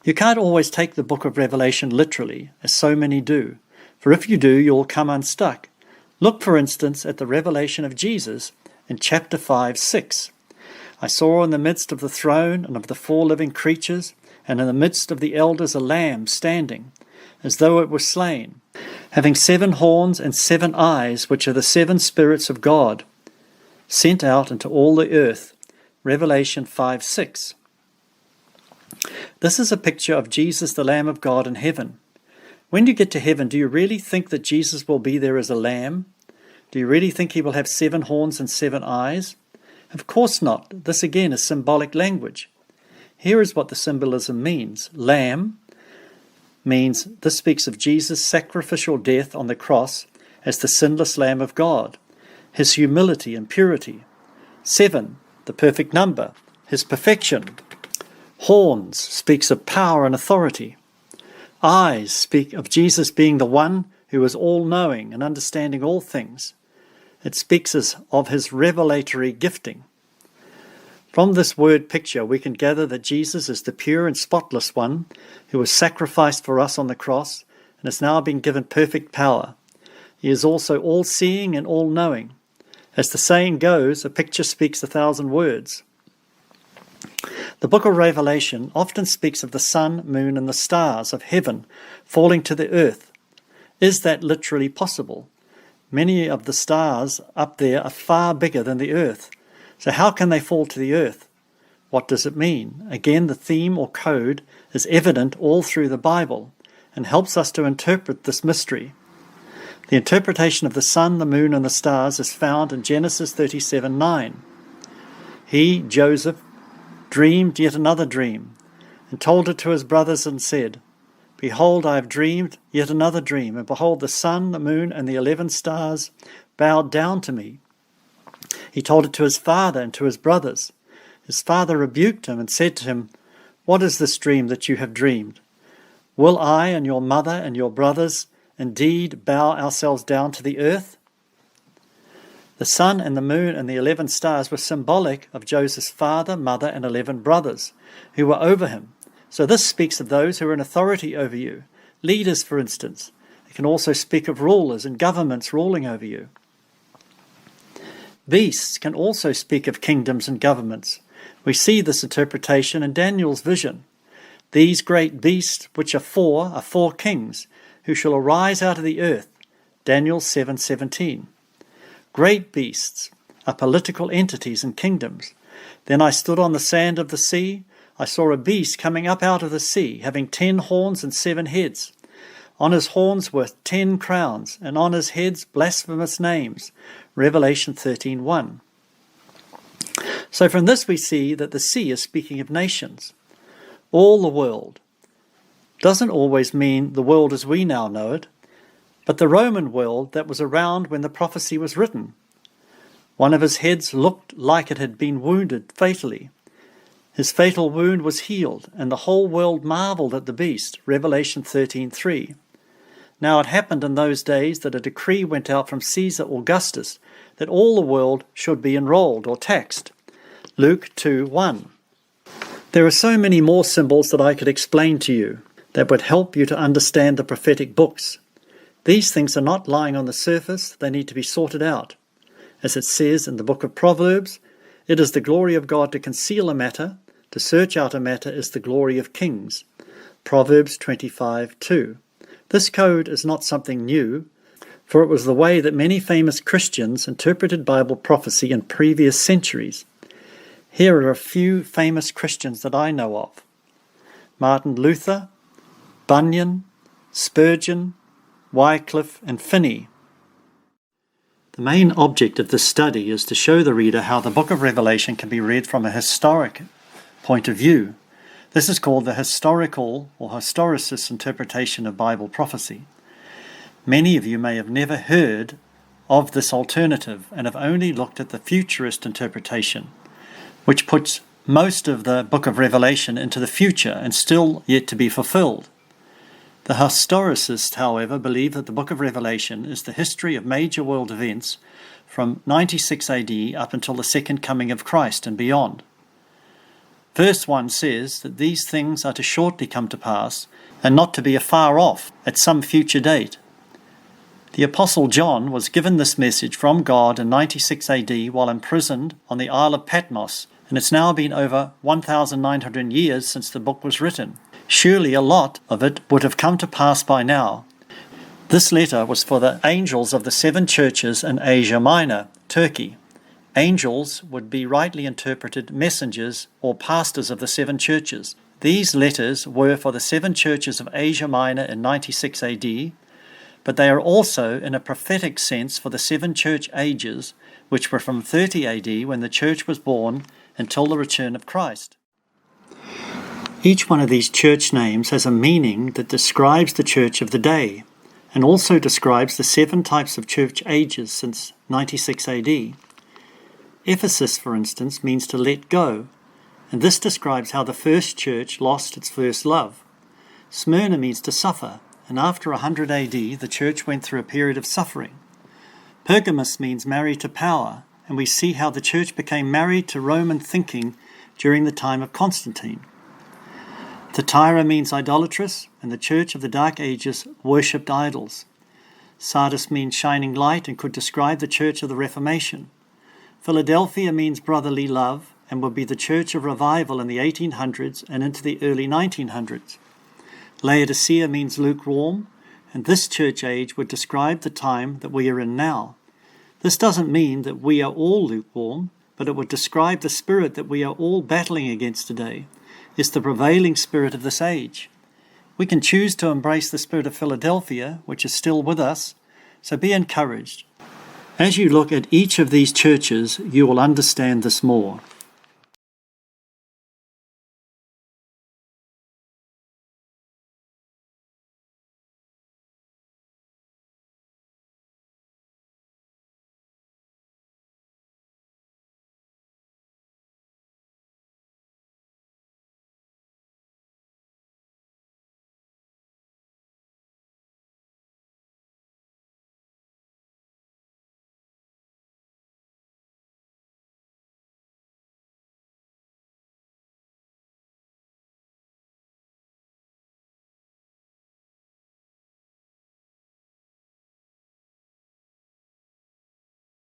You can't always take the book of Revelation literally, as so many do, for if you do, you'll come unstuck. Look, for instance, at the revelation of Jesus in chapter 5:6. I saw in the midst of the throne and of the 4 living creatures, and in the midst of the elders a lamb standing, as though it were slain, having 7 horns and 7 eyes, which are the 7 spirits of God, sent out into all the earth. Revelation 5:6. This is a picture of Jesus, the Lamb of God, in heaven. When you get to heaven, do you really think that Jesus will be there as a lamb? Do you really think he will have 7 horns and 7 eyes? Of course not. This again is symbolic language. Here is what the symbolism means. Lamb means this speaks of Jesus' sacrificial death on the cross as the sinless Lamb of God, his humility and purity. 7, the perfect number, his perfection. Horns speaks of power and authority. Eyes speak of Jesus being the one who is all-knowing and understanding all things. It speaks of his revelatory gifting. From this word picture, we can gather that Jesus is the pure and spotless one who was sacrificed for us on the cross and has now been given perfect power. He is also all-seeing and all-knowing. As the saying goes, a picture speaks 1,000 words. The book of Revelation often speaks of the sun, moon, and the stars of heaven falling to the earth. Is that literally possible? Many of the stars up there are far bigger than the earth. So how can they fall to the earth? What does it mean? Again, the theme or code is evident all through the Bible and helps us to interpret this mystery. The interpretation of the sun, the moon, and the stars is found in Genesis 37:9. He, Joseph, dreamed yet another dream, and told it to his brothers and said, Behold, I have dreamed yet another dream, and behold, the sun, the moon, and the 11 stars bowed down to me. He told it to his father and to his brothers. His father rebuked him and said to him, What is this dream that you have dreamed? Will I and your mother and your brothers indeed bow ourselves down to the earth? The sun and the moon and the 11 stars were symbolic of Joseph's father, mother, and 11 brothers who were over him. So this speaks of those who are in authority over you, leaders, for instance. It can also speak of rulers and governments ruling over you. Beasts can also speak of kingdoms and governments. We see this interpretation in Daniel's vision. These great beasts, which are 4 kings, who shall arise out of the earth. Daniel 7:17. Great beasts are political entities and kingdoms. Then I stood on the sand of the sea. I saw a beast coming up out of the sea, having 10 horns and 7 heads. On his horns were 10 crowns, and on his heads blasphemous names. Revelation 13:1. So from this we see that the sea is speaking of nations. All the world doesn't always mean the world as we now know it, but the Roman world that was around when the prophecy was written. One of his heads looked like it had been wounded fatally. His fatal wound was healed, and the whole world marveled at the beast. Revelation 13:3. Now it happened in those days that a decree went out from Caesar Augustus that all the world should be enrolled or taxed. Luke 2:1. There are so many more symbols that I could explain to you that would help you to understand the prophetic books. These things are not lying on the surface, they need to be sorted out. As it says in the book of Proverbs, it is the glory of God to conceal a matter, to search out a matter is the glory of kings. Proverbs 25:2. This code is not something new, for it was the way that many famous Christians interpreted Bible prophecy in previous centuries. Here are a few famous Christians that I know of: Martin Luther, Bunyan, Spurgeon, Wycliffe, and Finney. The main object of this study is to show the reader how the book of Revelation can be read from a historic point of view. This is called the historical or historicist interpretation of Bible prophecy. Many of you may have never heard of this alternative and have only looked at the futurist interpretation, which puts most of the book of Revelation into the future and still yet to be fulfilled. The historicists, however, believe that the book of Revelation is the history of major world events from 96 AD up until the second coming of Christ and beyond. Verse 1 says that these things are to shortly come to pass, and not to be afar off at some future date. The Apostle John was given this message from God in 96 AD while imprisoned on the Isle of Patmos, and it's now been over 1,900 years since the book was written. Surely a lot of it would have come to pass by now. This letter was for the angels of the 7 churches in Asia Minor, Turkey. Angels would be rightly interpreted messengers or pastors of the 7 churches. These letters were for the 7 churches of Asia Minor in 96 AD, but they are also in a prophetic sense for the 7 church ages, which were from 30 AD when the church was born until the return of Christ. Each one of these church names has a meaning that describes the church of the day, and also describes the 7 types of church ages since 96 AD. EPHESUS, for instance, means to let go, and this describes how the first church lost its first love. SMYRNA means to suffer, and after 100 AD, the church went through a period of suffering. PERGAMOS means married to power, and we see how the church became married to Roman thinking during the time of Constantine. THYATIRA means idolatrous, and the church of the Dark Ages worshipped idols. SARDIS means shining light and could describe the church of the Reformation. Philadelphia means brotherly love and would be the church of revival in the 1800s and into the early 1900s. Laodicea means lukewarm, and this church age would describe the time that we are in now. This doesn't mean that we are all lukewarm, but it would describe the spirit that we are all battling against today. It's the prevailing spirit of this age. We can choose to embrace the spirit of Philadelphia, which is still with us, so be encouraged. As you look at each of these churches, you will understand this more.